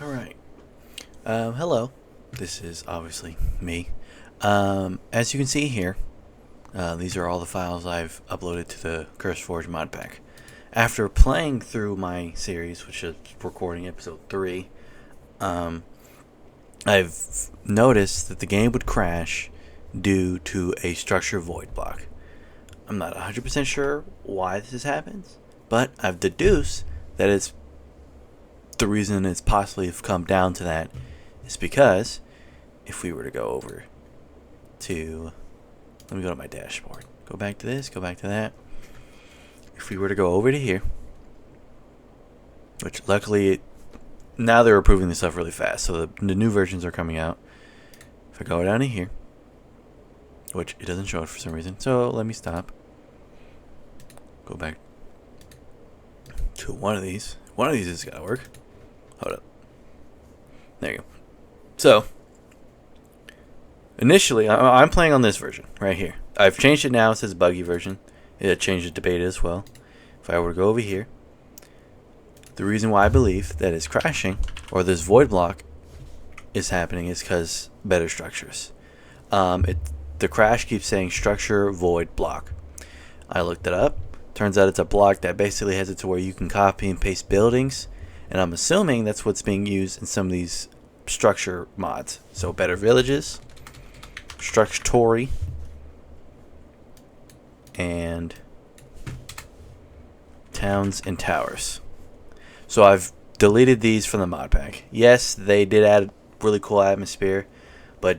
Alright. Hello. This is obviously me. As you can see here, these are all the files I've uploaded to the CurseForge Modpack. After playing through my series, which is recording episode 3, I've noticed that the game would crash due to a structure void block. I'm not 100% sure why this happens, but I've deduced that the reason it's possibly have come down to that is because if we were to go over to, let me go to my dashboard, go back to this, go back to that. If we were to go over to here, which luckily now they're approving this stuff really fast, so the new versions are coming out. If I go down to here, which it doesn't show it for some reason, so let me stop. Go back to one of these. One of these has got to work. Hold up. There you go. So, initially, I'm playing on this version right here. I've changed it now. It says buggy version. It changed it to beta as well. If I were to go over here, the reason why I believe that it's crashing or this void block is happening is because better structures. The crash keeps saying structure void block. I looked it up. Turns out it's a block that basically has it to where you can copy and paste buildings, and I'm assuming that's what's being used in some of these structure mods. So better villages, structory, and towns and towers. So I've deleted these from the mod pack. Yes, they did add really cool atmosphere, but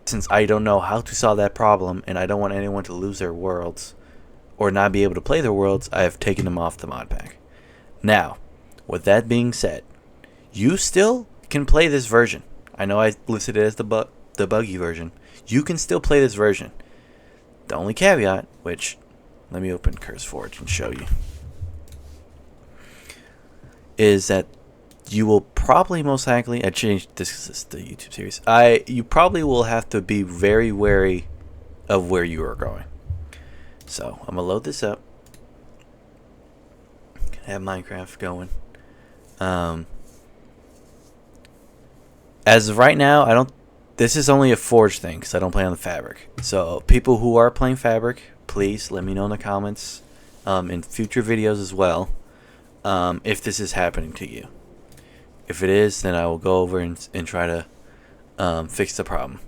since I don't know how to solve that problem and I don't want anyone to lose their worlds or not be able to play their worlds, I have taken them off the mod pack. Now, with that being said, you still can play this version. I know I listed it as the buggy version. You can still play this version. The only caveat, which let me open CurseForge and show you, is that you will probably most likely, I changed this because it's the YouTube series, you probably will have to be very wary of where you are going. So I'm gonna load this up. Have Minecraft going. As of right now, I don't. This is only a Forge thing because I don't play on the Fabric. So people who are playing Fabric, please let me know in the comments, in future videos as well, if this is happening to you. If it is, then I will go over and try to fix the problem.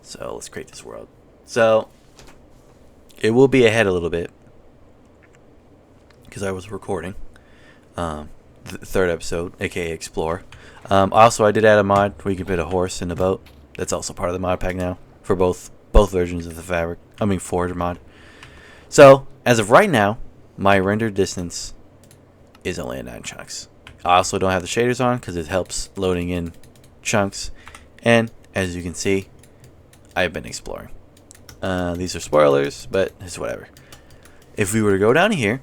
So let's create this world. So it will be ahead a little bit because I was recording the third episode, aka Explore. Also, I did add a mod where you can put a horse in a boat. That's also part of the mod pack now for both versions of the Forge mod. So as of right now, my render distance is only at 9 chunks. I also don't have the shaders on because it helps loading in chunks. And as you can see, I've been exploring. These are spoilers, but it's whatever. If we were to go down here,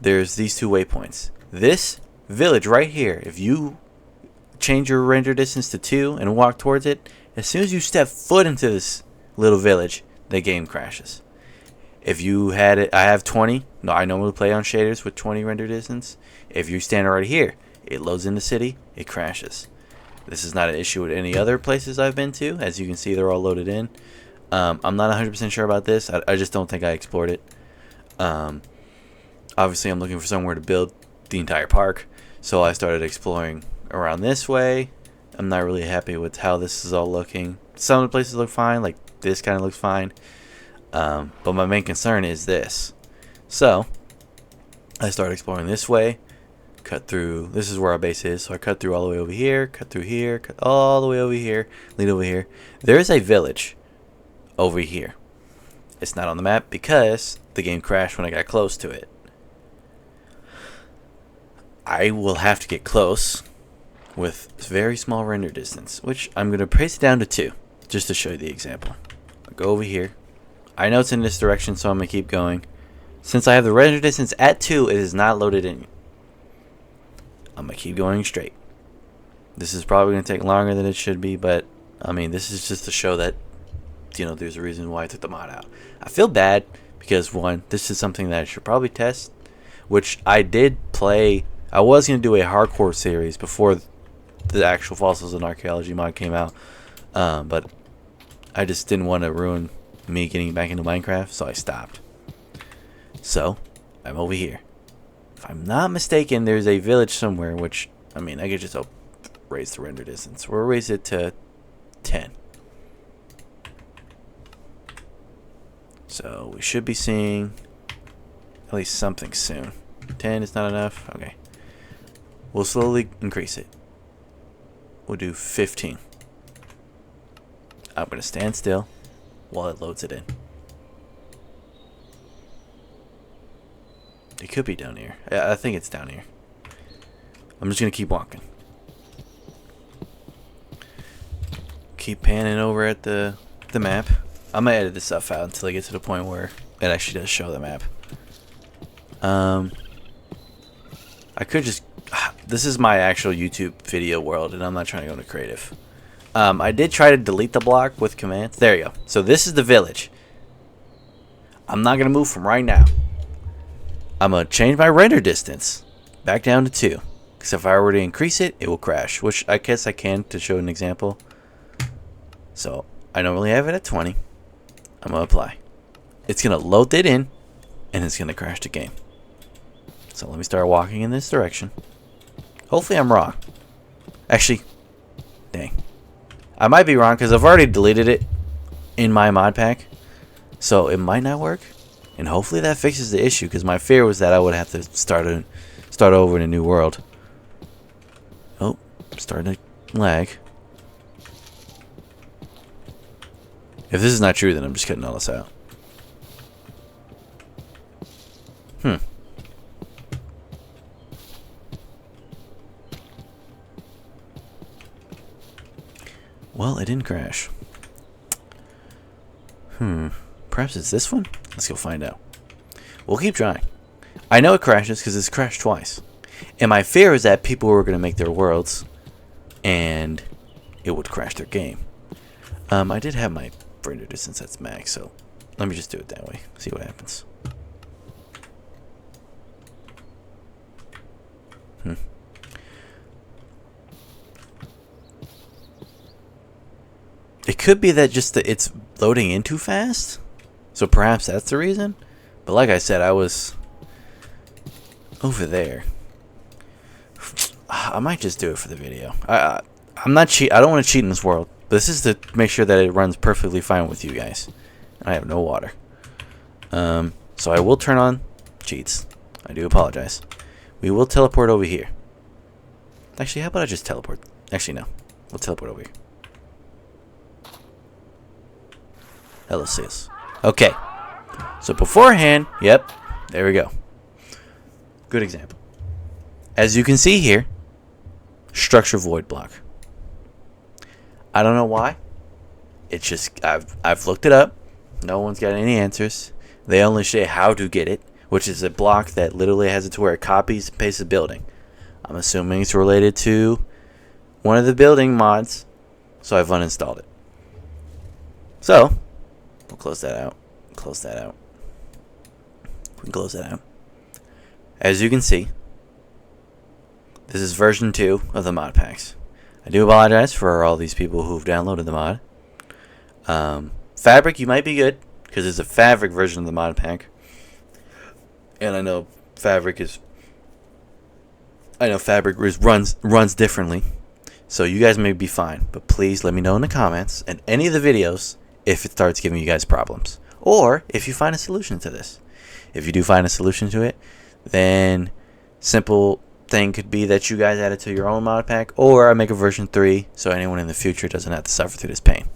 there's these 2 waypoints. This village right here, if you change your render distance to 2 and walk towards it, as soon as you step foot into this little village, the game crashes. If you had it, I have 20. No, I normally play on shaders with 20 render distance. If you stand right here, it loads in the city, it crashes. This is not an issue with any other places I've been to. As you can see, they're all loaded in. I'm not 100% sure about this. I just don't think I explored it. Obviously, I'm looking for somewhere to build the entire park, so I started exploring around this way. I'm not really happy with how this is all looking. Some of the places look fine, like this kind of looks fine. But my main concern is this. So I started exploring this way, cut through. This is where our base is, so I cut through all the way over here, cut through here, cut all the way over here, lead over here. There is a village over here. It's not on the map because the game crashed when I got close to it. I will have to get close with very small render distance, which I'm going to pace it down to 2 just to show you the example. I'll go over here. I know it's in this direction, so I'm going to keep going. Since I have the render distance at 2, it is not loaded in. I'm going to keep going straight. This is probably going to take longer than it should be, but I mean, this is just to show that, there's a reason why I took the mod out. I feel bad because, one, this is something that I should probably test, which I did play I was going to do a hardcore series before the actual Fossils and Archaeology mod came out, but I just didn't want to ruin me getting back into Minecraft, so I stopped. So, I'm over here. If I'm not mistaken, there's a village somewhere, which, I mean, I could just raise the render distance. We'll raise it to 10. So, we should be seeing at least something soon. 10 is not enough? Okay. We'll slowly increase it. We'll do 15. I'm going to stand still while it loads it in. It could be down here. I think it's down here. I'm just going to keep walking. Keep panning over at the map. I'm going to edit this stuff out until I get to the point where it actually does show the map. I could just... This is my actual YouTube video world, and I'm not trying to go into creative. I did try to delete the block with commands. There you go. So this is the village. I'm not going to move from right now. I'm going to change my render distance back down to 2. Because if I were to increase it, it will crash. Which I guess I can to show an example. So I normally have it at 20. I'm going to apply. It's going to load it in. And it's going to crash the game. So let me start walking in this direction. Hopefully I'm wrong. Actually, dang. I might be wrong because I've already deleted it in my mod pack. So it might not work. And hopefully that fixes the issue, because my fear was that I would have to start over in a new world. Oh, I'm starting to lag. If this is not true, then I'm just cutting all this out. Well, it didn't crash. Perhaps it's this one? Let's go find out. We'll keep trying. I know it crashes because it's crashed twice. And my fear is that people were going to make their worlds and it would crash their game. I did have my render distance that's max, so let me just do it that way. See what happens. It could be that just it's loading in too fast. So perhaps that's the reason. But like I said, I was over there. I might just do it for the video. I'm not cheat. I don't want to cheat in this world. But this is to make sure that it runs perfectly fine with you guys. I have no water. So I will turn on cheats. I do apologize. We will teleport over here. Actually, how about I just teleport? Actually, no. We'll teleport over here. Hello, sis. Okay. So beforehand, yep, there we go. Good example. As you can see here, structure void block. I don't know why. It's just I've looked it up. No one's got any answers. They only say how to get it, which is a block that literally has it to where it copies and pastes a building. I'm assuming it's related to one of the building mods, so I've uninstalled it. So we'll close that out. Close that out. We can close that out. As you can see, this is version 2 of the mod packs. I do apologize for all these people who've downloaded the mod. Fabric, you might be good, because it's a fabric version of the mod pack. And I know fabric runs differently. So you guys may be fine. But please let me know in the comments and any of the videos if it starts giving you guys problems. Or if you find a solution to this. If you do find a solution to it, then simple thing could be that you guys add it to your own mod pack, or I make a version 3 so anyone in the future doesn't have to suffer through this pain.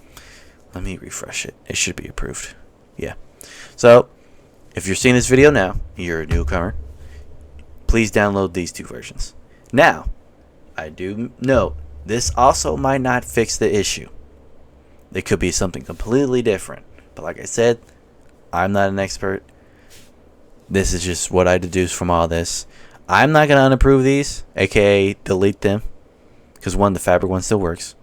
Let me refresh it. It should be approved. Yeah. So if you're seeing this video now, you're a newcomer, please download these 2 versions. Now, I do note this also might not fix the issue. It could be something completely different. But like I said, I'm not an expert. This is just what I deduce from all this. I'm not going to unapprove these, aka delete them. Because 1, the fabric one still works.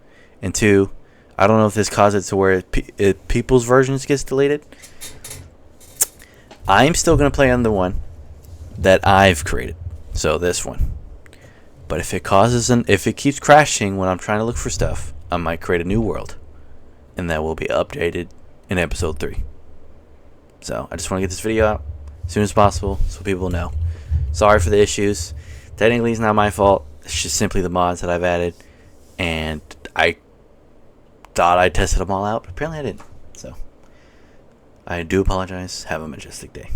And 2, I don't know if this causes it to where people's versions gets deleted. I'm still going to play on the one that I've created. So this one. But if if it keeps crashing when I'm trying to look for stuff, I might create a new world, and that will be updated in episode 3. So I just want to get this video out as soon as possible so people know. Sorry for the issues. Technically, it's not my fault. It's just simply the mods that I've added, and I thought I tested them all out, but apparently I didn't. So I do apologize. Have a majestic day.